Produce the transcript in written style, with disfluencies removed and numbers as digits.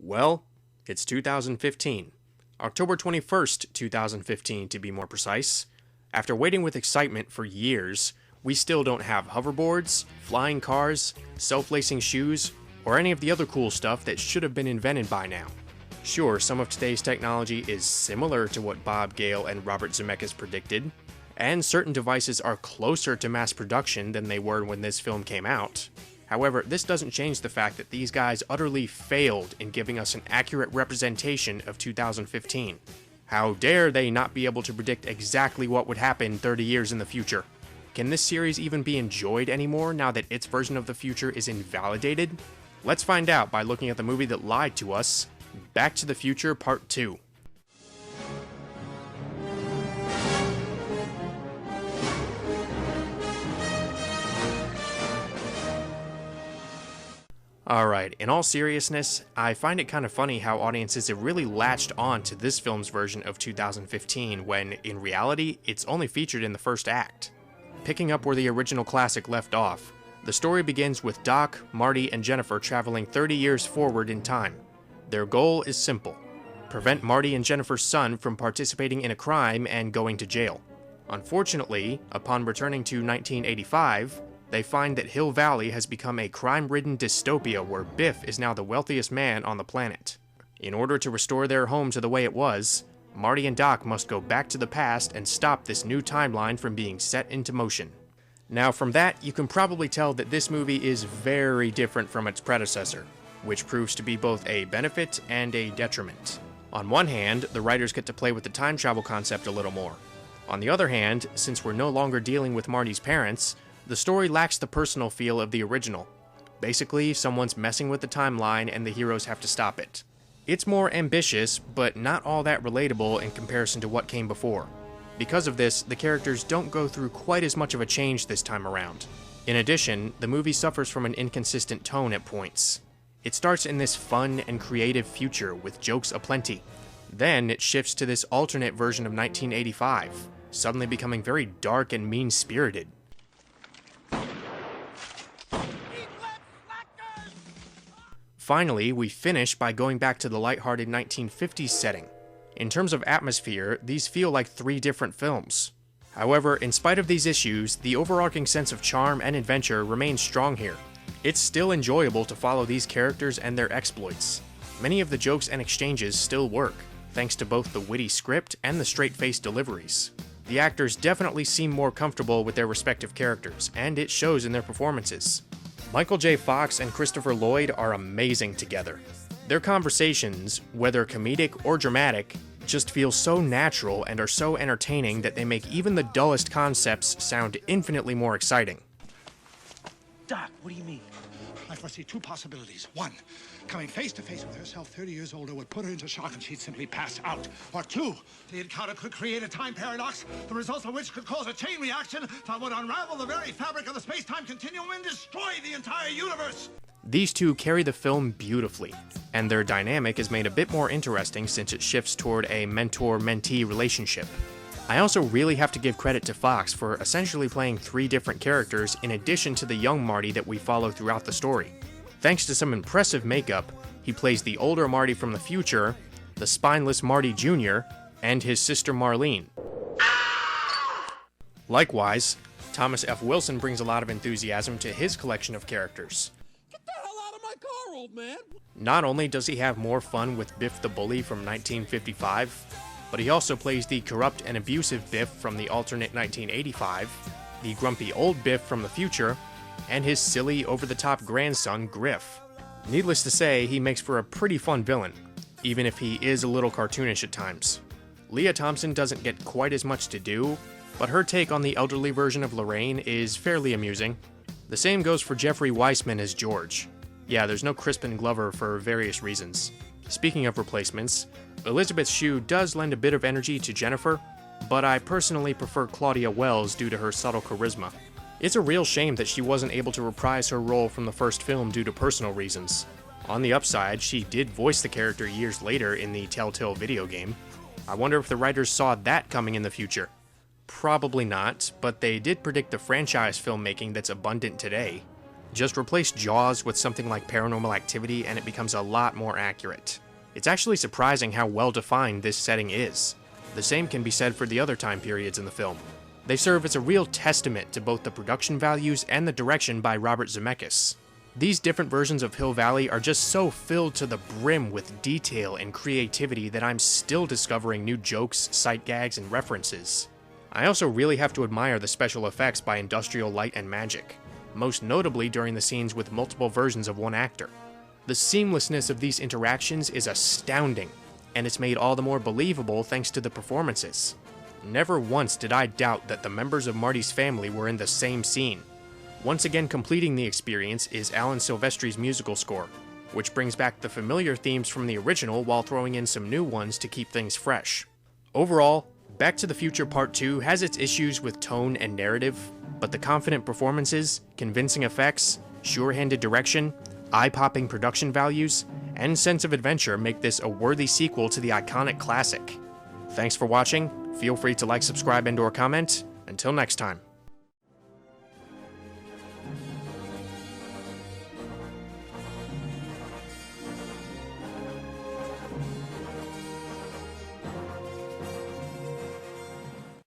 Well, it's 2015. October 21st, 2015 to be more precise. After waiting with excitement for years, we still don't have hoverboards, flying cars, self-lacing shoes, or any of the other cool stuff that should have been invented by now. Sure, some of today's technology is similar to what Bob Gale and Robert Zemeckis predicted, and certain devices are closer to mass production than they were when this film came out. However, this doesn't change the fact that these guys utterly failed in giving us an accurate representation of 2015. How dare they not be able to predict exactly what would happen 30 years in the future? Can this series even be enjoyed anymore now that its version of the future is invalidated? Let's find out by looking at the movie that lied to us, Back to the Future Part 2. Alright, in all seriousness, I find it kind of funny how audiences have really latched on to this film's version of 2015 when, in reality, it's only featured in the first act. Picking up where the original classic left off, the story begins with Doc, Marty, and Jennifer traveling 30 years forward in time. Their goal is simple: prevent Marty and Jennifer's son from participating in a crime and going to jail. Unfortunately, upon returning to 1985, they find that Hill Valley has become a crime-ridden dystopia where Biff is now the wealthiest man on the planet. In order to restore their home to the way it was, Marty and Doc must go back to the past and stop this new timeline from being set into motion. Now from that, you can probably tell that this movie is very different from its predecessor, which proves to be both a benefit and a detriment. On one hand, the writers get to play with the time travel concept a little more. On the other hand, since we're no longer dealing with Marty's parents, the story lacks the personal feel of the original. Basically, someone's messing with the timeline and the heroes have to stop it. It's more ambitious, but not all that relatable in comparison to what came before. Because of this, the characters don't go through quite as much of a change this time around. In addition, the movie suffers from an inconsistent tone at points. It starts in this fun and creative future with jokes aplenty. Then it shifts to this alternate version of 1985, suddenly becoming very dark and mean-spirited. Finally, we finish by going back to the lighthearted 1950s setting. In terms of atmosphere, these feel like three different films. However, in spite of these issues, the overarching sense of charm and adventure remains strong here. It's still enjoyable to follow these characters and their exploits. Many of the jokes and exchanges still work, thanks to both the witty script and the straight-faced deliveries. The actors definitely seem more comfortable with their respective characters, and it shows in their performances. Michael J. Fox and Christopher Lloyd are amazing together. Their conversations, whether comedic or dramatic, just feel so natural and are so entertaining that they make even the dullest concepts sound infinitely more exciting. Doc, what do you mean? I foresee two possibilities. One, coming face to face with herself 30 years older would put her into shock and she'd simply pass out. Or two, the encounter could create a time paradox, the results of which could cause a chain reaction that would unravel the very fabric of the space-time continuum and destroy the entire universe. These two carry the film beautifully, and their dynamic is made a bit more interesting since it shifts toward a mentor-mentee relationship. I also really have to give credit to Fox for essentially playing three different characters in addition to the young Marty that we follow throughout the story. Thanks to some impressive makeup, he plays the older Marty from the future, the spineless Marty Jr., and his sister Marlene. Likewise, Thomas F. Wilson brings a lot of enthusiasm to his collection of characters. Get the hell out of my car, old man! Not only does he have more fun with Biff the Bully from 1955, but he also plays the corrupt and abusive Biff from the alternate 1985, the grumpy old Biff from the future, and his silly, over-the-top grandson, Griff. Needless to say, he makes for a pretty fun villain, even if he is a little cartoonish at times. Leah Thompson doesn't get quite as much to do, but her take on the elderly version of Lorraine is fairly amusing. The same goes for Jeffrey Weissman as George. Yeah, there's no Crispin Glover for various reasons. Speaking of replacements, Elizabeth Shue does lend a bit of energy to Jennifer, but I personally prefer Claudia Wells due to her subtle charisma. It's a real shame that she wasn't able to reprise her role from the first film due to personal reasons. On the upside, she did voice the character years later in the Telltale video game. I wonder if the writers saw that coming in the future. Probably not, but they did predict the franchise filmmaking that's abundant today. Just replace Jaws with something like Paranormal Activity and it becomes a lot more accurate. It's actually surprising how well defined this setting is. The same can be said for the other time periods in the film. They serve as a real testament to both the production values and the direction by Robert Zemeckis. These different versions of Hill Valley are just so filled to the brim with detail and creativity that I'm still discovering new jokes, sight gags, and references. I also really have to admire the special effects by Industrial Light and Magic, most notably during the scenes with multiple versions of one actor. The seamlessness of these interactions is astounding, and it's made all the more believable thanks to the performances. Never once did I doubt that the members of Marty's family were in the same scene. Once again completing the experience is Alan Silvestri's musical score, which brings back the familiar themes from the original while throwing in some new ones to keep things fresh. Overall, Back to the Future Part 2 has its issues with tone and narrative, but the confident performances, convincing effects, sure-handed direction, eye-popping production values, and sense of adventure make this a worthy sequel to the iconic classic. Thanks for watching. Feel free to like, subscribe, and/or comment. Until next time.